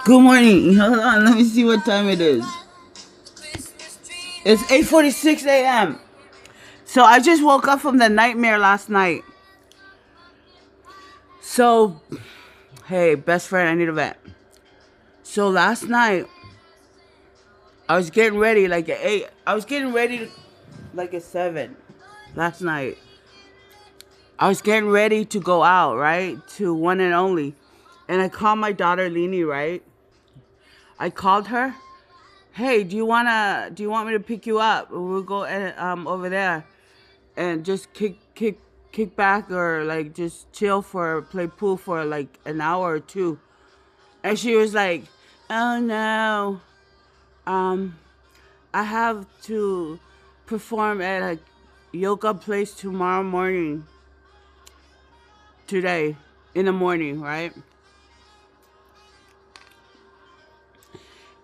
Good morning. Hold on, let me see what time it is. It's 8:46 a.m. So I just woke up from the nightmare last night. So, hey, best friend, I need a vet. So last night, I was getting ready like at 8. I was getting ready like at 7 last night. I was getting ready to go out, right? To one and only. And I called my daughter Lini, right? I called her. Hey, do you want me to pick you up? We'll go over there and just kick back or like just chill for play pool for like an hour or two. And she was like, "Oh no, um, I have to perform at a yoga place tomorrow morning, today in the morning, right?"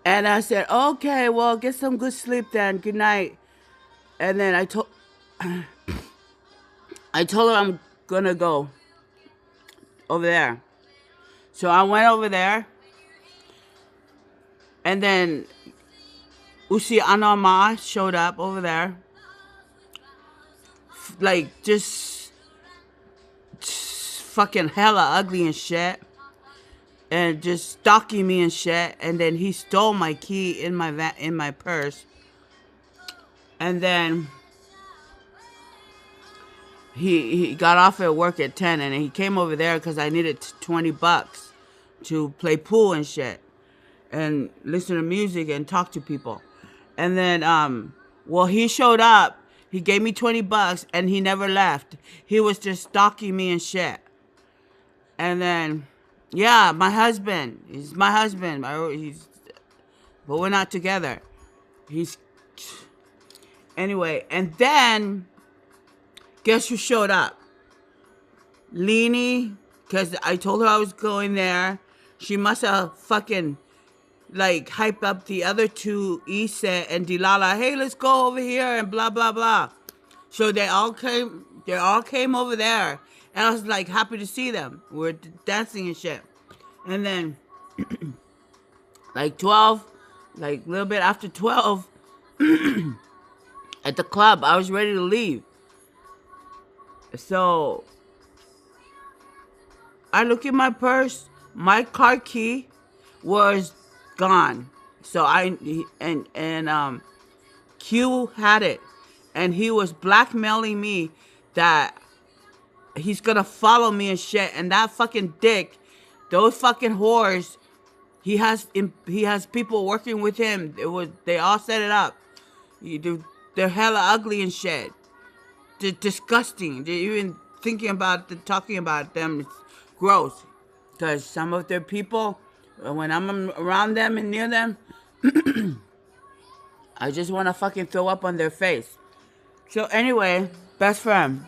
And I said, "Okay, well, get some good sleep then. Good night." And then I told her I'm gonna go over there. So I went over there, and then Usi Anama showed up over there, like just fucking hella ugly and shit, and just stalking me and shit. And then he stole my key in my purse, and then he got off at work at 10, and he came over there because I needed $20 to play pool and shit, and listen to music and talk to people. And then well, he showed up. He gave me $20 and he never left. He was just stalking me and shit. And then yeah, my husband. He's my husband. But we're not together. He's anyway, and then guess who showed up? Leanie, because I told her I was going there. She must have fucking like hype up the other two, Issa and Dilala. Hey, let's go over here and blah blah blah. So they all came. They all came over there, and I was like happy to see them. We're dancing and shit. And then like 12, like a little bit after 12, at the club, I was ready to leave. So I look in my purse. My car key was gone. So and Q had it, and he was blackmailing me that he's gonna follow me and shit. And that fucking dick, those fucking whores, he has people working with him. They all set it up. They're hella ugly and shit. They're disgusting. They're even thinking about talking about them. It's gross. Because some of their people, when I'm around them and near them, I just want to fucking throw up on their face. So anyway, best friend,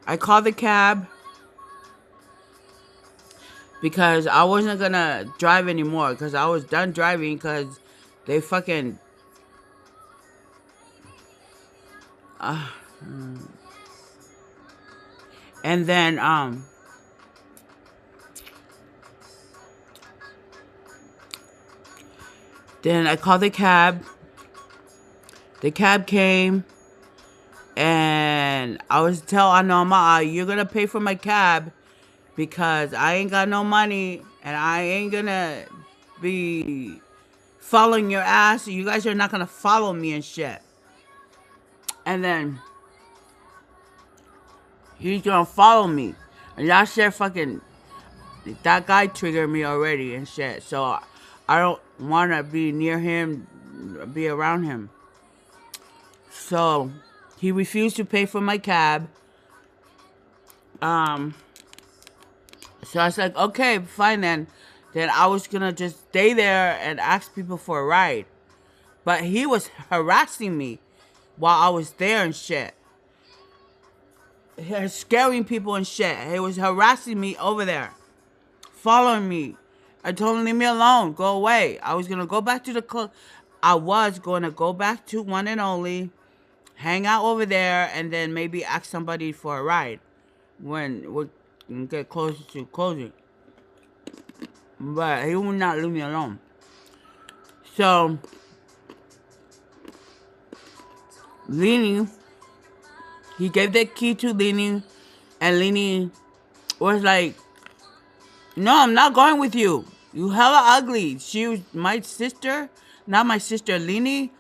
I called the cab because I wasn't gonna drive anymore because I was done driving because they fucking uh, and then I called the cab. The cab came, and I was tell Anoma, you're gonna pay for my cab because I ain't got no money and I ain't gonna be following your ass. You guys are not gonna follow me and shit. And then he's gonna follow me, and that shit fucking that guy triggered me already and shit. So I don't wanna be near him, be around him. So he refused to pay for my cab. Um, so I was like, okay, fine then. Then I was gonna just stay there and ask people for a ride. But he was harassing me while I was there and shit. Scaring people and shit. He was harassing me over there. Following me. I told him, leave me alone. Go away. I was gonna go back to the club. I was gonna go back to one and only, hang out over there, and then maybe ask somebody for a ride when we get closer to closing. but he would not leave me alone. So, Lini, he gave the key to Lini, and Lini was like, no, I'm not going with you. You hella ugly. She was my sister, not my sister Lini.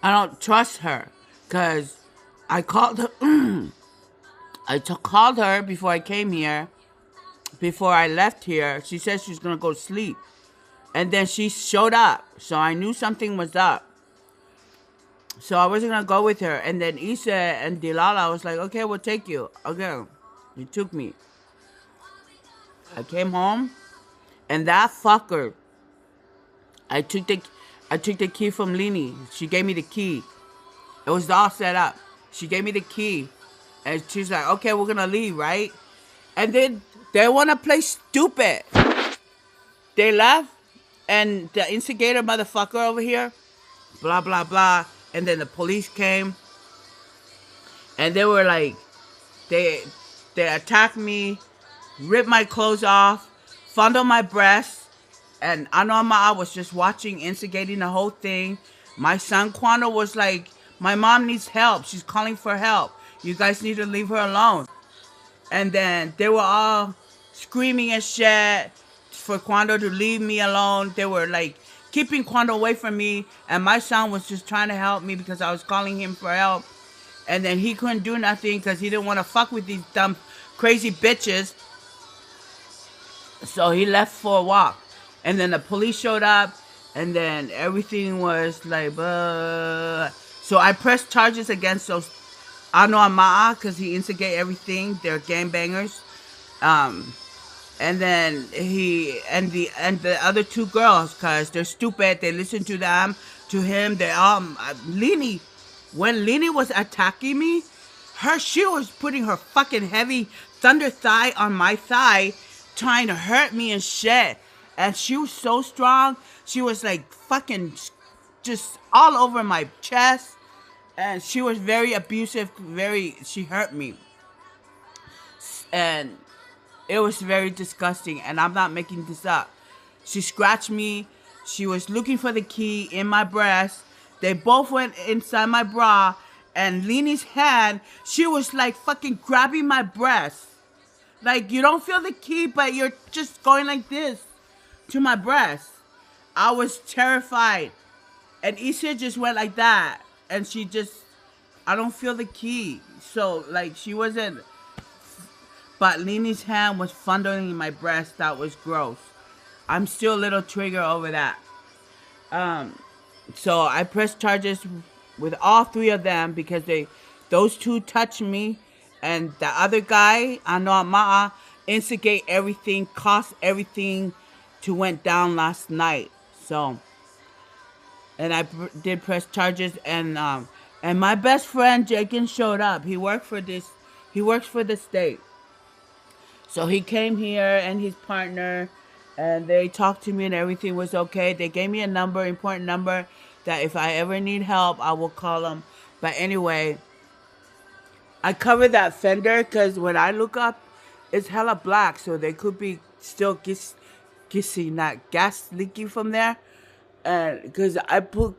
I don't trust her because I called her. Called her before I came here. Before I left here, she said she was gonna go to sleep, and then she showed up. So I knew something was up. So I wasn't gonna go with her. And then Issa and Dilala was like, "Okay, we'll take you." Okay, he took me. I came home, and that fucker. I took the key from Lini. She gave me the key. It was all set up. She gave me the key, and she's like, "Okay, we're gonna leave, right?" And then they wanna play stupid. They left, and the instigator motherfucker over here, blah blah blah. And then the police came, and they were like, they attacked me, ripped my clothes off, fondled my breasts, and Anoma was just watching, instigating the whole thing. My son Quando was like, my mom needs help. She's calling for help. You guys need to leave her alone. And then they were all screaming and shit for Quando to leave me alone. They were like keeping Quando away from me. And my son was just trying to help me because I was calling him for help. And then he couldn't do nothing because he didn't want to fuck with these dumb, crazy bitches. So he left for a walk. And then the police showed up. And then everything was like, so I pressed charges against those Ano Amaa because he instigated everything. They're gangbangers. And then the other two girls, because they're stupid. They listen to him. They Lini, when Lini was attacking me, she was putting her fucking heavy thunder thigh on my thigh, trying to hurt me and shit. And she was so strong. She was like fucking just all over my chest. And she was very abusive. She hurt me. And it was very disgusting. And I'm not making this up. She scratched me. She was looking for the key in my breast. They both went inside my bra. And Lini's hand, she was like fucking grabbing my breast. Like, you don't feel the key, but you're just going like this to my breast. I was terrified. And Issa just went like that. And I don't feel the key. So, like, she wasn't. But Lini's hand was fondling my breast. That was gross. I'm still a little triggered over that. So I pressed charges with all three of them because those two touched me. And the other guy, Ano Ma'a, instigate everything, caused everything to went down last night. So, and I did press charges, and my best friend Jakin showed up. He works for the state. So he came here and his partner, and they talked to me and everything was okay. They gave me a important number, that if I ever need help, I will call them. But anyway, I covered that fender because when I look up, it's hella black, so they could be still not gas leaking from there. And because I put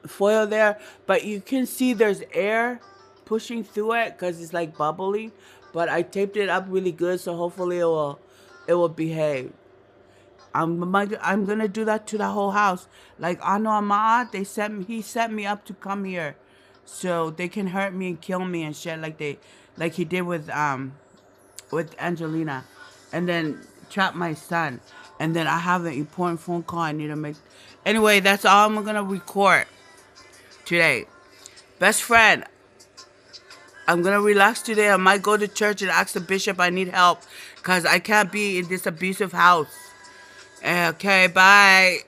foil there, but you can see there's air pushing through it because it's like bubbly. But I taped it up really good, so hopefully it will behave. I'm gonna do that to the whole house. Like Ano Amaa, he set me up to come here, so they can hurt me and kill me and shit like he did with Angelina, and then trap my son. And then I have an important phone call I need to make. Anyway, that's all I'm gonna record today. Best friend, I'm gonna relax today. I might go to church and ask the bishop I need help because I can't be in this abusive house. Okay, bye.